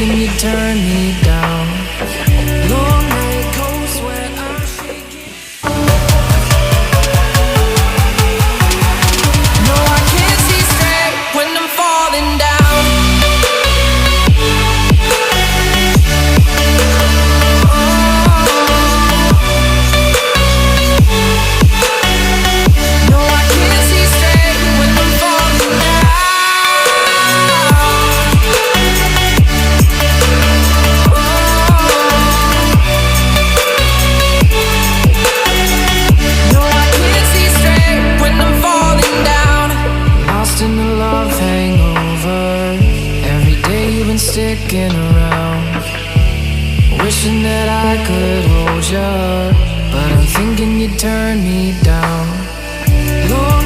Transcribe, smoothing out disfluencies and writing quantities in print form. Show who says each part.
Speaker 1: thinking you turn me down. Long night, cold sweat, I'm shaking. No, I can't see straight when I'm falling down. No, I can't see straight when I'm falling down. No, I can't see straight when I'm falling down. Lost in the love hangover. Every day you've been sticking around, wishing that I could hold you, but I'm thinking you turn me down. Lord,